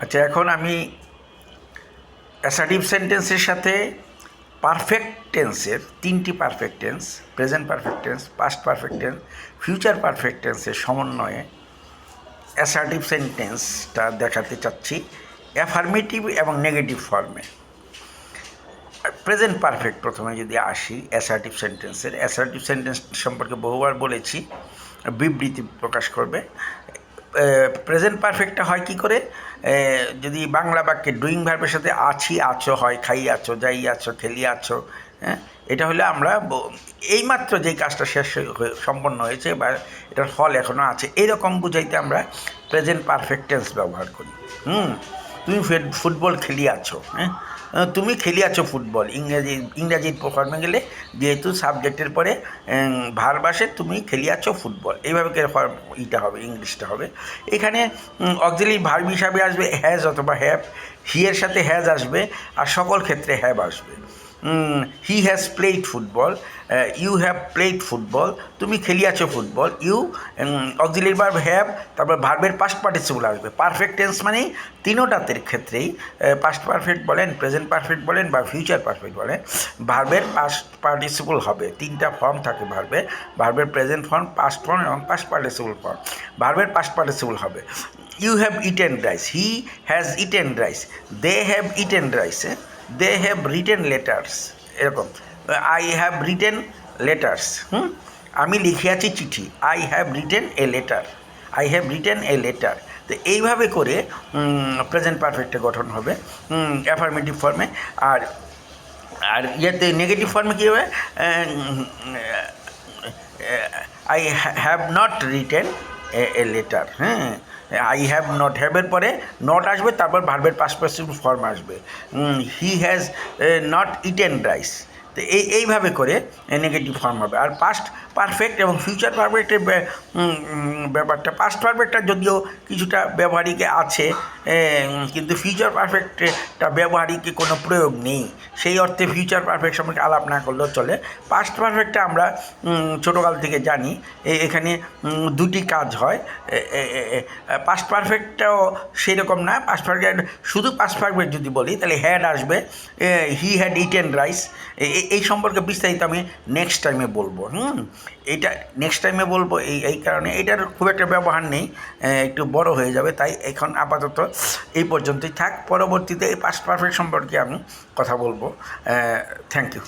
আচ্ছা, এখন আমি অ্যাসার্টিভ সেন্টেন্সের সাথে পারফেক্ট টেন্সের তিনটি perfect tense, present perfect tense, past perfect tense, future perfect টেন্সের সমন্বয়ে অ্যাসার্টিভ সেন্টেন্সটা দেখাতে চাচ্ছি অ্যাফার্মেটিভ এবং নেগেটিভ ফর্মে। প্রেজেন্ট পারফেক্ট প্রথমে যদি আসি অ্যাসার্টিভ সেন্টেন্স সম্পর্কে বহুবার বলেছি, বিবৃতি প্রকাশ করবে। প্রেজেন্ট পারফেক্টটা হয় কী করে? যদি বাংলা বাক্যে ডুইং ভার্বের সাথে আছি, আছো হয়, খাই আছো, যাই আছো, খেলি আছো, হ্যাঁ, এটা হলে আমরা এইমাত্র যেই কাজটা শেষ সম্পন্ন হয়েছে বা এটার ফল এখনও আছে, এইরকম বুঝাইতে আমরা প্রেজেন্ট পারফেক্ট টেন্স ব্যবহার করি। তুমি ফুটবল খেলি আছো, হ্যাঁ, তুমি খেলি আছো ফুটবল। ইংরাজির ফর্মে গেলে যেহেতু সাবজেক্টের পরে ভার্ব আসে, তুমি খেলি আছো ফুটবল, এইভাবে ইটা হবে, ইংলিশটা হবে। এখানে অক্সিলারি ভার্ব হিসাবে আসবে হ্যাজ অথবা হ্যাভ, হি এর সাথে হ্যাজ আসবে, আর সকল ক্ষেত্রে হ্যাভ আসবে। He has played football, you have played football, তুমি খেলিয়াছো ফুটবল। ইউ অক্সিলারি ভার্ব হ্যাভ, তারপর ভার্বের পাস্ট পার্টিসিপল আসবে। পারফেক্ট টেন্স মানেই তিনোটাতের ক্ষেত্রেই, পাস্ট পারফেক্ট বলেন, প্রেজেন্ট পারফেক্ট বলেন বা ফিউচার পারফেক্ট বলেন, ভার্বের পাস্ট পার্টিসিপল হবে। তিনটা ফর্ম থাকে ভার্বের প্রেজেন্ট ফর্ম, পাস্ট ফর্ম এবং পাস্ট পার্টিসিপল ফর্ম। ভার্বের পাস্ট পার্টিসিপল হবে you have eaten rice, he has eaten rice, they have eaten rice, they have written letters, এরকম। আই হ্যাভ রিটেন লেটার্স, আমি লিখিয়াছি চিঠি, I have written a letter, I have written a letter. তো এইভাবে করে present পারফেক্টে গঠন হবে affirmative ফর্মে। আর ইয়েতে নেগেটিভ ফর্মে কী হবে? I have not written a letter, হ্যাঁ, আই হ্যাভ নট, হ্যাভের পরে নট আসবে, তারপর ভার্বের পাস্ট পার্টিসিপল ফর্ম আসবে। He has not eaten rice. তো এইভাবে করে নেগেটিভ ফর্ম হবে। আর পাস্ট পারফেক্ট এবং ফিউচার পারফেক্টের ব্যাপারটা, পাস্ট পারফেক্টটা যদিও কিছুটা ব্যবহারিকে আছে, কিন্তু ফিউচার পারফেক্টটা ব্যবহারিকে কোনো প্রয়োগ নেই, সেই অর্থে ফিউচার পারফেক্ট সম্পর্কে আলাপ না করলেও চলে। পাস্ট পারফেক্টটা আমরা ছোটোকাল থেকে জানি, এখানে দুটি কাজ হয়। পাস্ট পারফেক্টটাও সেই রকম না। পাস্ট পারফেক্ট, শুধু পাস্ট পারফেক্ট যদি বলি তাহলে হ্যাড আসবে, হি হ্যাড ইটেন রাইস। এই সম্পর্কে বিস্তারিত আমি নেক্সট টাইমে বলবো। এইটা নেক্সট টাইমে বলবো এই কারণে এটার খুব একটা ব্যবহার নেই, একটু বড় হয়ে যাবে, তাই এখন আপাতত এই পর্যন্তই থাক। পরবর্তীতে এই পাস্ট পারফেক্ট সম্পর্কে আমি কথা বলবো। Thank you.